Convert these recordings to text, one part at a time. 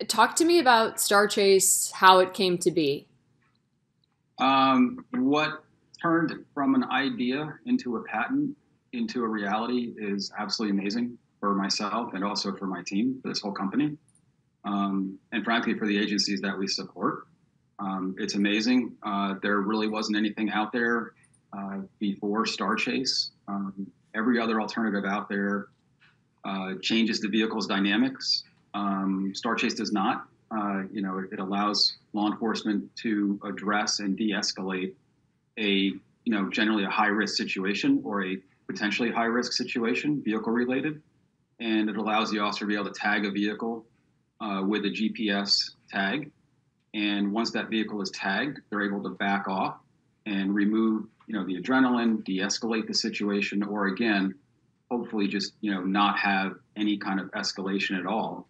Talk to me about StarChase, how it came to be. What turned from an idea into a patent into a reality is absolutely amazing for myself and also for my team, for this whole company, and frankly for the agencies that we support. It's amazing. There really wasn't anything out there before StarChase. Every other alternative out there changes the vehicle's dynamics. StarChase does not. It allows law enforcement to address and de-escalate generally a high-risk situation or a potentially high-risk situation, vehicle-related, and it allows the officer to be able to tag a vehicle with a GPS tag. And once that vehicle is tagged, they're able to back off and remove, the adrenaline, de-escalate the situation, or again, hopefully just, not have any kind of escalation at all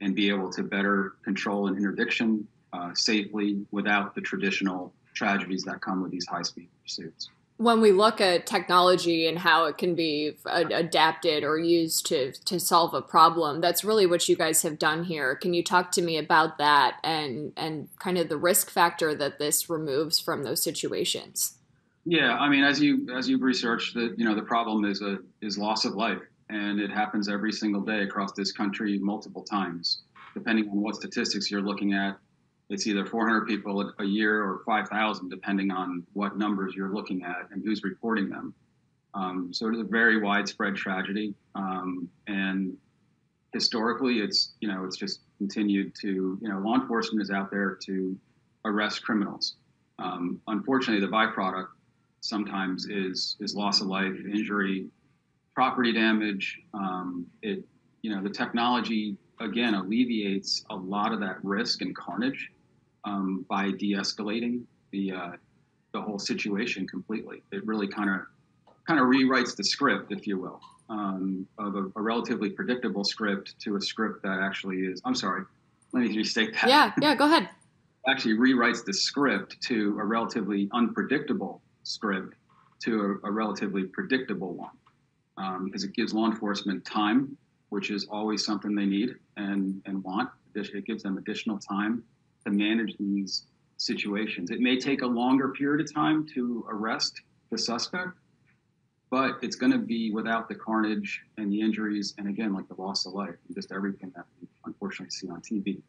and be able to better control an interdiction safely without the traditional tragedies that come with these high-speed pursuits. When we look at technology and how it can be adapted or used to solve a problem, that's really what you guys have done here. Can you talk to me about that and kind of the risk factor that this removes from those situations? Yeah, I mean, as you've researched, the problem is loss of life, and it happens every single day across this country multiple times, depending on what statistics you're looking at. It's either 400 people a year or 5,000, depending on what numbers you're looking at and who's reporting them. So it is a very widespread tragedy, and historically, it's just continued to, law enforcement is out there to arrest criminals. Unfortunately, the byproduct sometimes is loss of life, injury, property damage. The technology again alleviates a lot of that risk and carnage by de-escalating the whole situation completely. It really kind of rewrites the script, if you will, of a relatively predictable script to a script that actually is. I'm sorry, let me restate that. Yeah, yeah, go ahead. Actually rewrites the script to a relatively unpredictable script to a relatively predictable one, because it gives law enforcement time, which is always something they need and want. It gives them additional time to manage these situations. It may take a longer period of time to arrest the suspect, but it's going to be without the carnage and the injuries, and again, like the loss of life and just everything that we unfortunately see on TV.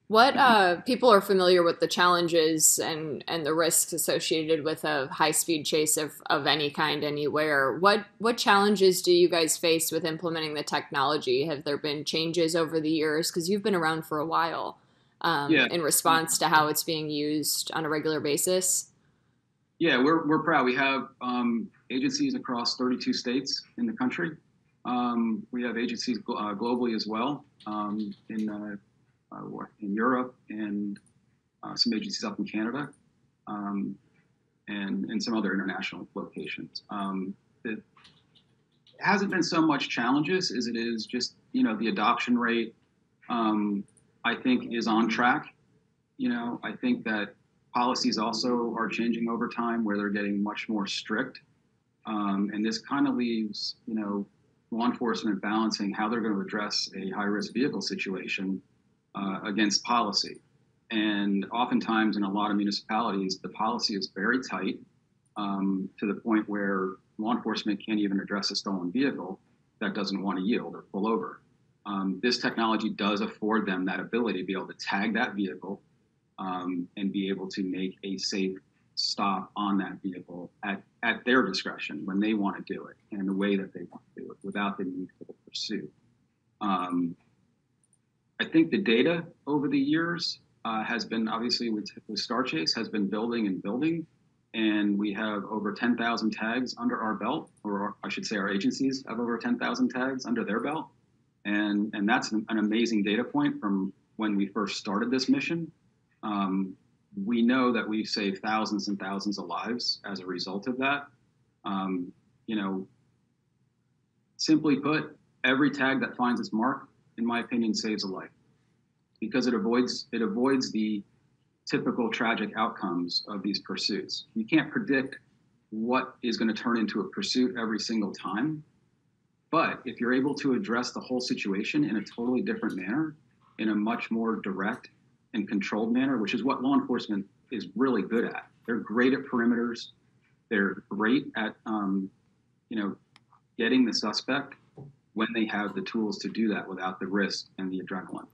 What people are familiar with the challenges and the risks associated with a high speed chase of any kind anywhere. What challenges do you guys face with implementing the technology? Have there been changes over the years? Because you've been around for a while, Yeah, in response to how it's being used on a regular basis. yeah, we're proud. We have agencies across 32 states in the country. We have agencies globally as well, in Europe and some agencies up in Canada, and some other international locations. It hasn't been so much challenges as it is just the adoption rate. I think is on track. I think that policies also are changing over time where they're getting much more strict. And this kind of leaves, law enforcement balancing how they're going to address a high risk vehicle situation against policy. And oftentimes in a lot of municipalities, the policy is very tight, to the point where law enforcement can't even address a stolen vehicle that doesn't want to yield or pull over. This technology does afford them that ability to be able to tag that vehicle, and be able to make a safe stop on that vehicle at their discretion when they want to do it and in the way that they want to do it without the need for the pursuit. I think the data over the years has been obviously with StarChase has been building and building, and we have over 10,000 tags under our belt, or I should say our agencies have over 10,000 tags under their belt, and that's an amazing data point from when we first started this mission. We know that we've saved thousands and thousands of lives as a result of that. Um, you know, Simply put, every tag that finds its mark, in my opinion, saves a life because it avoids the typical tragic outcomes of these pursuits. You can't predict what is going to turn into a pursuit every single time, but if you're able to address the whole situation in a totally different manner in a much more direct and controlled manner, which is what law enforcement is really good at. They're great at perimeters. They're great at, getting the suspect when they have the tools to do that without the risk and the adrenaline.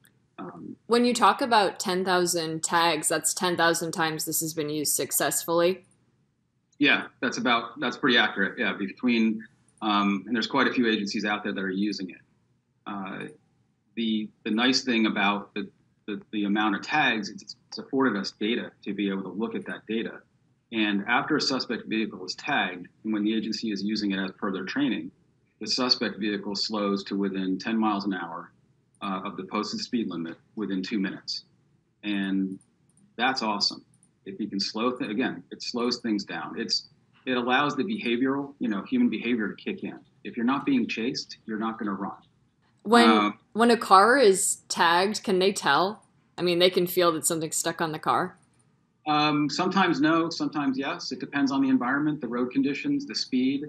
When you talk about 10,000 tags, that's 10,000 times this has been used successfully. Yeah, that's pretty accurate. Yeah, and there's quite a few agencies out there that are using it. The nice thing about the amount of tags, it's afforded us data to be able to look at that data. And after a suspect vehicle is tagged, and when the agency is using it as per their training, the suspect vehicle slows to within 10 miles an hour of the posted speed limit within 2 minutes. And that's awesome. If you can again, it slows things down. It allows the behavioral, human behavior to kick in. If you're not being chased, you're not going to run. When a car is tagged, can they tell? I mean, they can feel that something's stuck on the car. Sometimes no, sometimes yes. It depends on the environment, the road conditions, the speed.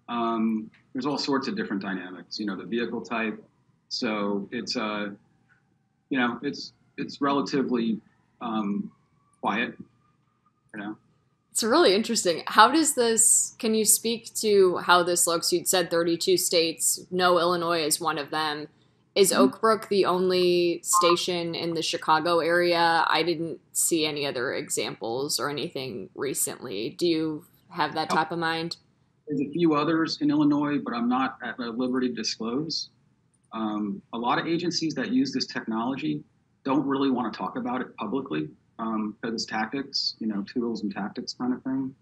There's all sorts of different dynamics. The vehicle type. So it's it's relatively quiet. It's really interesting. Can you speak to how this looks? You'd said 32 states. No, Illinois is one of them. Is Oak Brook the only station in the Chicago area? I didn't see any other examples or anything recently. Do you have that top of mind? There's a few others in Illinois, but I'm not at liberty to disclose. A lot of agencies that use this technology don't really want to talk about it publicly because it's tactics, tools and tactics kind of thing.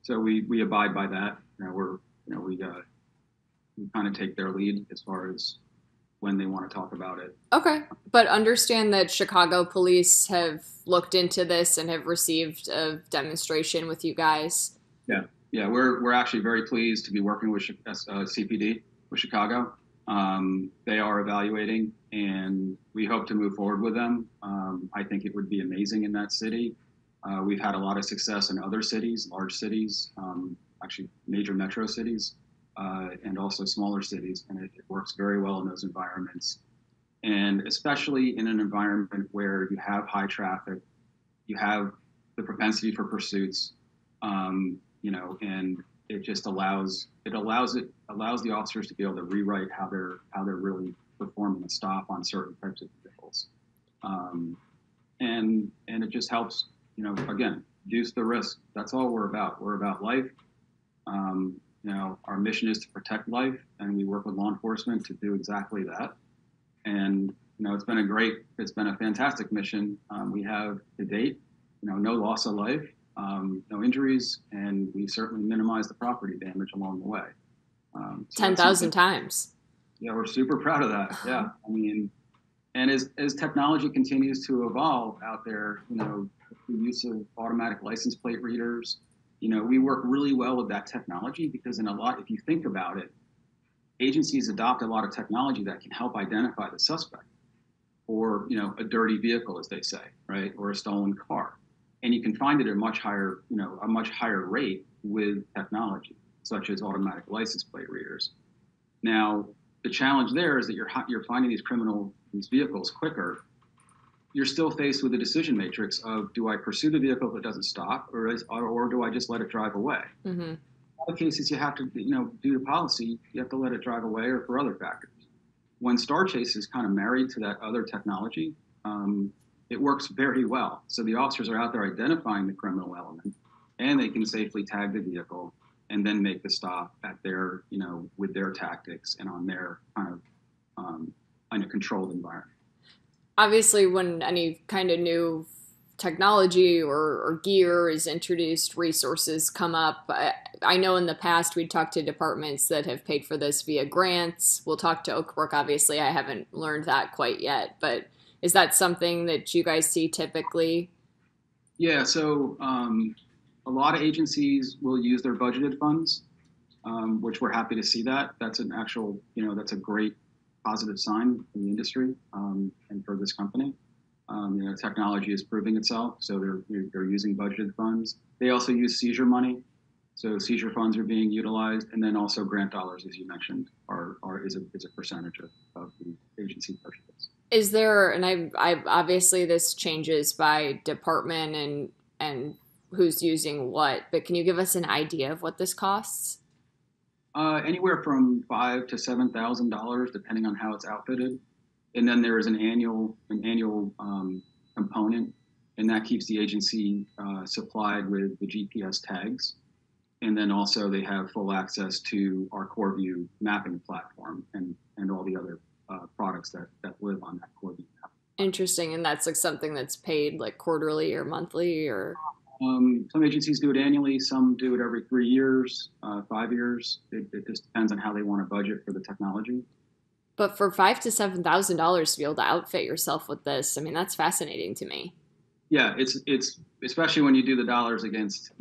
So we abide by that. We kind of take their lead as far as when they want to talk about it. Okay, but understand that Chicago police have looked into this and have received a demonstration with you guys. Yeah, we're actually very pleased to be working with CPD with Chicago. They are evaluating, and we hope to move forward with them. I think it would be amazing in that city. We've had a lot of success in other cities, large cities, actually major metro cities, and also smaller cities, and it works very well in those environments. And especially in an environment where you have high traffic, you have the propensity for pursuits, and it just allows the officers to be able to rewrite how they're really performing a stop on certain types of vehicles, and it just helps again reduce the risk. That's all we're about. We're about life. Our mission is to protect life, and we work with law enforcement to do exactly that. And it's been a fantastic mission. We have to date, no loss of life. No injuries, and we certainly minimize the property damage along the way. 10,000 times. Yeah, we're super proud of that. Yeah, and as technology continues to evolve out there, the use of automatic license plate readers, we work really well with that technology because if you think about it, agencies adopt a lot of technology that can help identify the suspect, or a dirty vehicle, as they say, right, or a stolen car. And you can find it at a much higher rate with technology, such as automatic license plate readers. Now, the challenge there is that you're finding these vehicles quicker. You're still faced with the decision matrix of, do I pursue the vehicle if it doesn't stop, or do I just let it drive away? Mm-hmm. In a lot of cases, you have to, due to policy, you have to let it drive away, or for other factors. When StarChase is kind of married to that other technology, it works very well. So the officers are out there identifying the criminal element, and they can safely tag the vehicle and then make the stop at with their tactics and on their kind of in a controlled environment. Obviously, when any kind of new technology or gear is introduced, resources come up. I know in the past we'd talked to departments that have paid for this via grants. We'll talk to Oak Brook. Obviously, I haven't learned that quite yet, but is that something that you guys see typically? Yeah, so a lot of agencies will use their budgeted funds, which we're happy to see that. That's that's a great positive sign in the industry and for this company. Technology is proving itself, so they're using budgeted funds. They also use seizure money, so seizure funds are being utilized, and then also grant dollars, as you mentioned, is a percentage of the agency purchases. Is there, and I obviously this changes by department and who's using what, but can you give us an idea of what this costs? Anywhere from $5,000 to $7,000, depending on how it's outfitted. And then there is an annual component, and that keeps the agency supplied with the GPS tags. And then also they have full access to our CoreView mapping platform and all the other products that live on that CoreView map. Interesting, and that's like something that's paid like quarterly or monthly or. Some agencies do it annually, some do it every 3 years, 5 years. It just depends on how they want to budget for the technology. But for $5,000 to be able to outfit yourself with this, I mean, that's fascinating to me. Yeah, it's especially when you do the dollars against,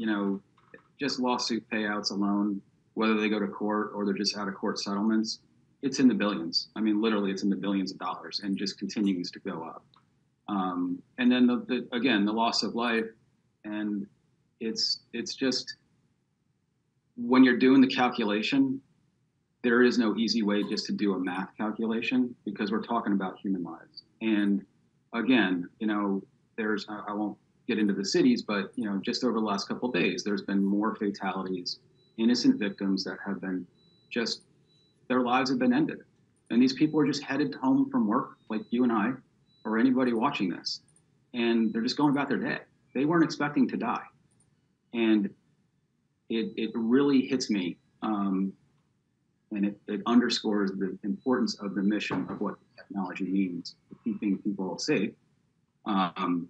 just lawsuit payouts alone, whether they go to court or they're just out of court settlements, it's in the billions. I mean, literally, it's in the billions of dollars and just continues to go up. And then again, the loss of life, and it's just when you're doing the calculation, there is no easy way just to do a math calculation because we're talking about human lives. And again, I won't get into the cities, but just over the last couple of days, there's been more fatalities, innocent victims that have been just their lives have been ended, and these people are just headed home from work, like you and I, or anybody watching this, and they're just going about their day. They weren't expecting to die, and it really hits me, and it underscores the importance of the mission of what technology means for keeping people safe. And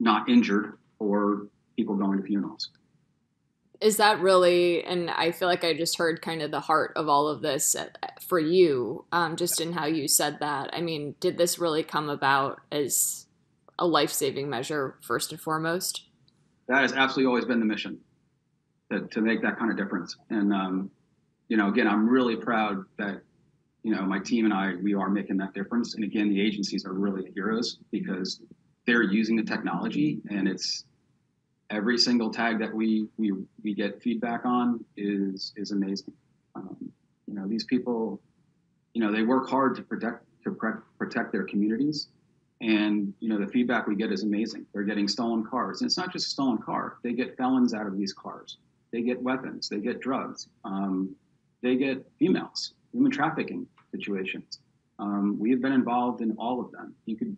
not injured or people going to funerals. Is that really, and I feel like I just heard kind of the heart of all of this for you, just in how you said that. I mean, did this really come about as a life-saving measure first and foremost? That has absolutely always been the mission, to make that kind of difference. And again, I'm really proud that my team and we are making that difference. And again, the agencies are really the heroes because they're using the technology, and it's every single tag that we get feedback on is amazing. These people, they work hard to protect their communities, and the feedback we get is amazing. They're getting stolen cars, and it's not just a stolen car. They get felons out of these cars. They get weapons. They get drugs. They get females, human trafficking situations. We have been involved in all of them. You could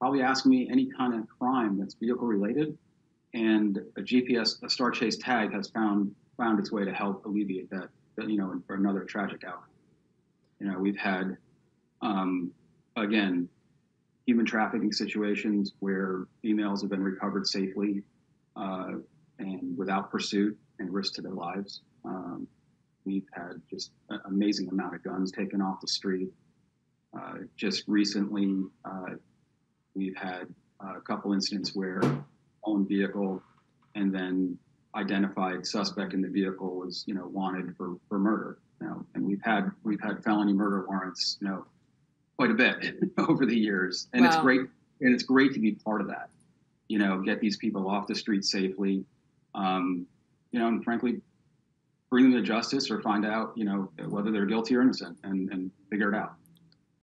probably ask me any kind of crime that's vehicle related, and a StarChase tag has found its way to help alleviate that. For another tragic outcome. We've had, again, human trafficking situations where females have been recovered safely and without pursuit and risk to their lives. We've had just an amazing amount of guns taken off the street. Just recently, we've had a couple incidents where owned vehicle and then identified suspect in the vehicle was wanted for murder. And we've had felony murder warrants quite a bit over the years, and wow. It's great to be part of that. Get these people off the street safely, and frankly, bring them to justice or find out whether they're guilty or innocent and figure it out.